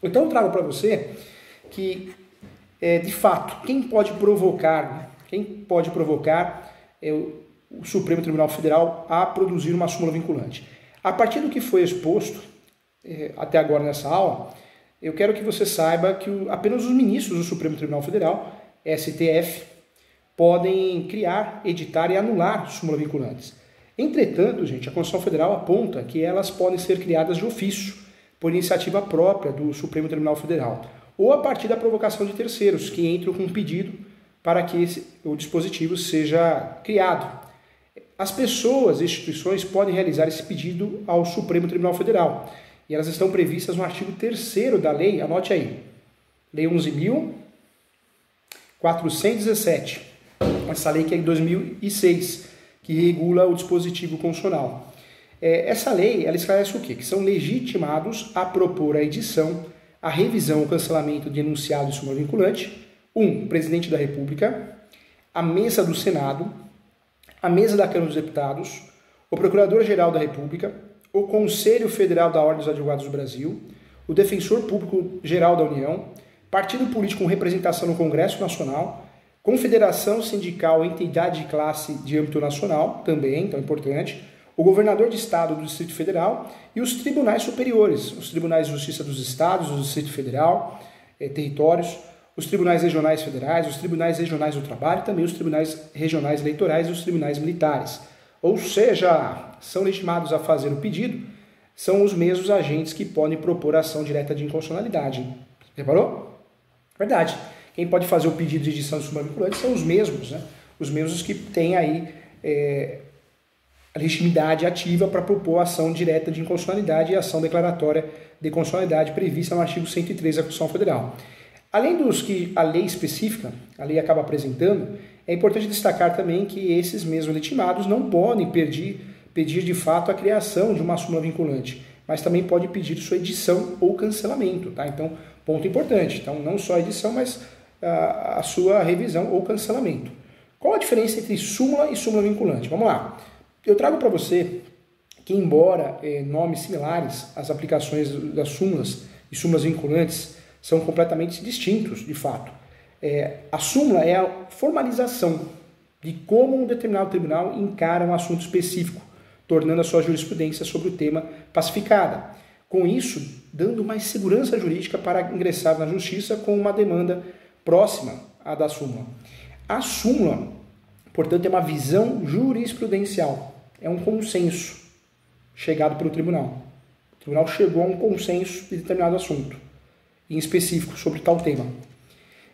Então eu trago para você que, de fato, quem pode provocar o Supremo Tribunal Federal a produzir uma súmula vinculante. A partir do que foi exposto até agora nessa aula, eu quero que você saiba que apenas os ministros do Supremo Tribunal Federal, STF, podem criar, editar e anular súmulas vinculantes. Entretanto, gente, a Constituição Federal aponta que elas podem ser criadas de ofício, por iniciativa própria do Supremo Tribunal Federal, ou a partir da provocação de terceiros, que entram com um pedido para que o dispositivo seja criado. As pessoas e instituições podem realizar esse pedido ao Supremo Tribunal Federal, e elas estão previstas no artigo 3º da lei, anote aí, Lei 11.417, essa lei que é de 2006, que regula o dispositivo constitucional. Essa lei, ela esclarece o quê? Que são legitimados a propor a edição, a revisão ou cancelamento de enunciado de súmula vinculante, Presidente da República, a mesa do Senado, a mesa da Câmara dos Deputados, o Procurador-Geral da República, o Conselho Federal da Ordem dos Advogados do Brasil, o Defensor Público-Geral da União, partido político com representação no Congresso Nacional, confederação sindical, entidade de classe de âmbito nacional, também, então é importante, o governador de estado do Distrito Federal e os tribunais superiores, os tribunais de justiça dos estados, do Distrito Federal, territórios, os tribunais regionais federais, os tribunais regionais do trabalho e também os tribunais regionais eleitorais e os tribunais militares. Ou seja, são legitimados a fazer o pedido, são os mesmos agentes que podem propor ação direta de inconstitucionalidade. Reparou? Verdade. Quem pode fazer o pedido de edição de súmula vinculante são os mesmos, né? Os mesmos que têm aí a legitimidade ativa para propor ação direta de inconstitucionalidade e ação declaratória de constitucionalidade prevista no artigo 103 da Constituição Federal. Além dos que a lei específica, a lei acaba apresentando, é importante destacar também que esses mesmos legitimados não podem pedir de fato a criação de uma súmula vinculante, mas também pode pedir sua edição ou cancelamento, tá? Então, ponto importante. Então, não só a edição, mas a sua revisão ou cancelamento. Qual a diferença entre súmula e súmula vinculante? Vamos lá. Eu trago para você que, embora nomes similares, as aplicações das súmulas e súmulas vinculantes são completamente distintos, de fato. A súmula é a formalização de como um determinado tribunal encara um assunto específico, tornando a sua jurisprudência sobre o tema pacificada. Com isso, dando mais segurança jurídica para ingressar na justiça com uma demanda próxima à da súmula. A súmula, portanto, é uma visão jurisprudencial, é um consenso chegado pelo tribunal. O tribunal chegou a um consenso de determinado assunto, em específico sobre tal tema.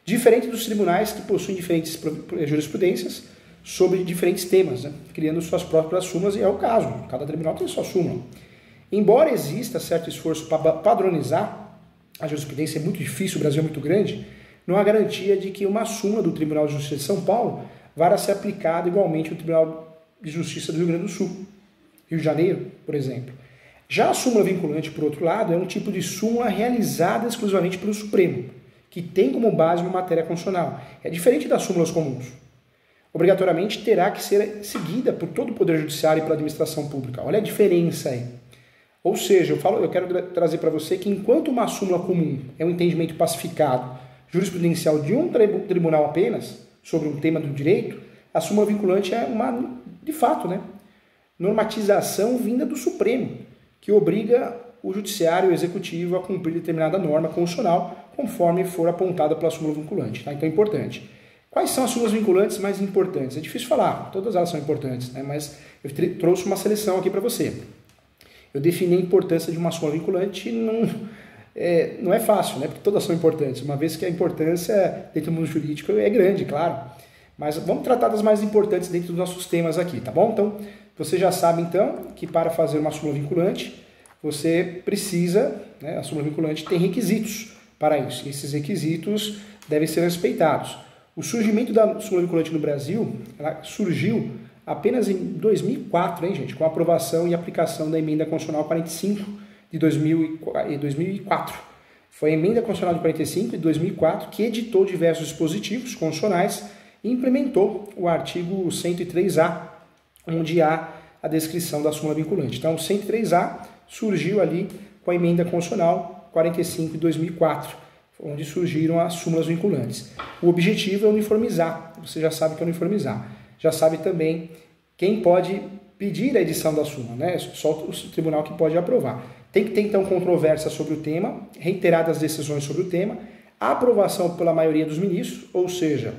Diferente dos tribunais que possuem diferentes jurisprudências sobre diferentes temas, né? Criando suas próprias súmulas, e é o caso, cada tribunal tem sua súmula. Embora exista certo esforço para padronizar a jurisprudência, é muito difícil, o Brasil é muito grande, não há garantia de que uma súmula do Tribunal de Justiça de São Paulo vá ser aplicada igualmente no Tribunal de Justiça do Rio Grande do Sul, Rio de Janeiro, por exemplo. Já a súmula vinculante, por outro lado, é um tipo de súmula realizada exclusivamente pelo Supremo, que tem como base uma matéria constitucional. É diferente das súmulas comuns. Obrigatoriamente terá que ser seguida por todo o Poder Judiciário e pela administração pública. Olha a diferença aí. Ou seja, eu quero trazer para você que enquanto uma súmula comum é um entendimento pacificado, jurisprudencial de um tribunal apenas, sobre um tema do direito, a súmula vinculante é uma, de fato, né, normatização vinda do Supremo, que obriga o Judiciário e o Executivo a cumprir determinada norma constitucional, conforme for apontada pela súmula vinculante. Tá? Então é importante. Quais são as súmulas vinculantes mais importantes? É difícil falar, todas elas são importantes, né? Mas eu trouxe uma seleção aqui para você. Eu defini a importância de uma súmula vinculante, não é fácil, né? Porque todas são importantes, uma vez que a importância dentro do mundo jurídico é grande, claro. Mas vamos tratar das mais importantes dentro dos nossos temas aqui, tá bom? Então, você já sabe, então, que para fazer uma súmula vinculante, você precisa, né, a súmula vinculante tem requisitos para isso. E esses requisitos devem ser respeitados. O surgimento da súmula vinculante no Brasil, ela surgiu apenas em 2004, hein, gente, com a aprovação e aplicação da Emenda Constitucional 45 de 2004. Foi a Emenda Constitucional de 45 de 2004 que editou diversos dispositivos constitucionais e implementou o artigo 103A, onde há a descrição da súmula vinculante. Então, o 103A surgiu ali com a Emenda Constitucional 45 de 2004, onde surgiram as súmulas vinculantes. O objetivo é uniformizar, você já sabe que é uniformizar. Já sabe também quem pode pedir a edição da súmula, né? Só o tribunal que pode aprovar. Tem que ter, então, controvérsia sobre o tema, reiteradas decisões sobre o tema, a aprovação pela maioria dos ministros, ou seja,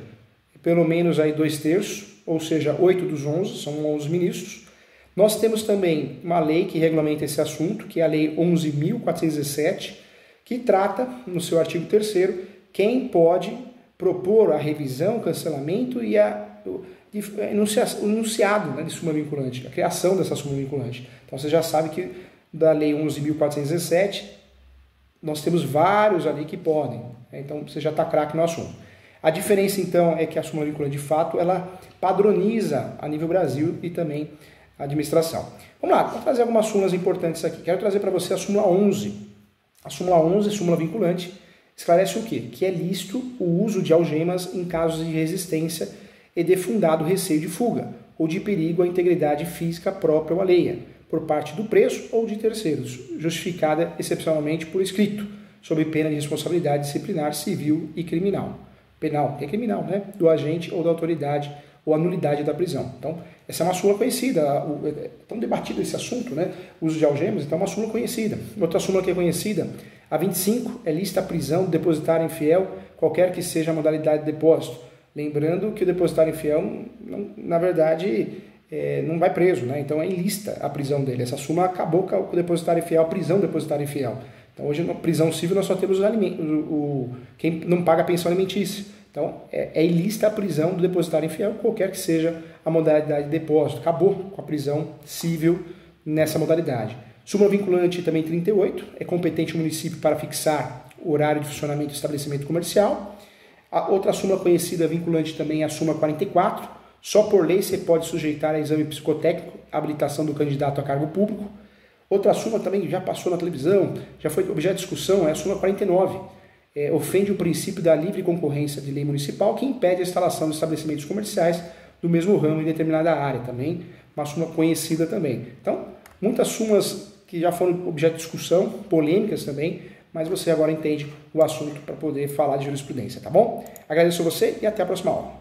pelo menos aí 2/3, ou seja, 8 dos 11, são 11 ministros. Nós temos também uma lei que regulamenta esse assunto, que é a Lei 11.417, que trata, no seu artigo 3º, quem pode propor a revisão, cancelamento e o enunciado, né, de súmula vinculante, a criação dessa súmula vinculante. Então você já sabe que da Lei 11.417, nós temos vários ali que podem, né? Então você já está craque no assunto. A diferença então é que a súmula vinculante de fato ela padroniza a nível Brasil e também a administração. Vamos lá, vou trazer algumas súmulas importantes aqui. Quero trazer para você a súmula 11. A súmula 11, súmula vinculante, esclarece o quê? Que é lícito o uso de algemas em casos de resistência e de fundado receio de fuga ou de perigo à integridade física própria ou alheia, por parte do preso ou de terceiros, justificada excepcionalmente por escrito, sob pena de responsabilidade disciplinar civil e criminal. Penal, que é criminal, né? Do agente ou da autoridade ou a nulidade da prisão. Então, essa é uma súmula conhecida, é tão debatido esse assunto, né? O uso de algemas, então é uma súmula conhecida. Outra súmula que é conhecida, a 25, é lista a prisão do depositário infiel, qualquer que seja a modalidade de depósito. Lembrando que o depositário infiel, na verdade, não vai preso, né? Então é ilícita a prisão dele. Essa súmula acabou com o depositário infiel, a prisão do depositário infiel. Então hoje na prisão civil nós só temos os alimentos, quem não paga a pensão alimentícia. Então é ilícita a prisão do depositário infiel, qualquer que seja a modalidade de depósito. Acabou com a prisão civil nessa modalidade. Súmula vinculante também 38, é competente o município para fixar o horário de funcionamento do estabelecimento comercial. A outra súmula conhecida vinculante também é a súmula 44, só por lei você pode sujeitar a exame psicotécnico a habilitação do candidato a cargo público. Outra súmula também já passou na televisão, já foi objeto de discussão, é a súmula 49. Ofende o princípio da livre concorrência de lei municipal que impede a instalação de estabelecimentos comerciais do mesmo ramo em determinada área também, uma súmula conhecida também. Então, muitas súmulas que já foram objeto de discussão, polêmicas também, mas você agora entende o assunto para poder falar de jurisprudência, tá bom? Agradeço a você e até a próxima aula.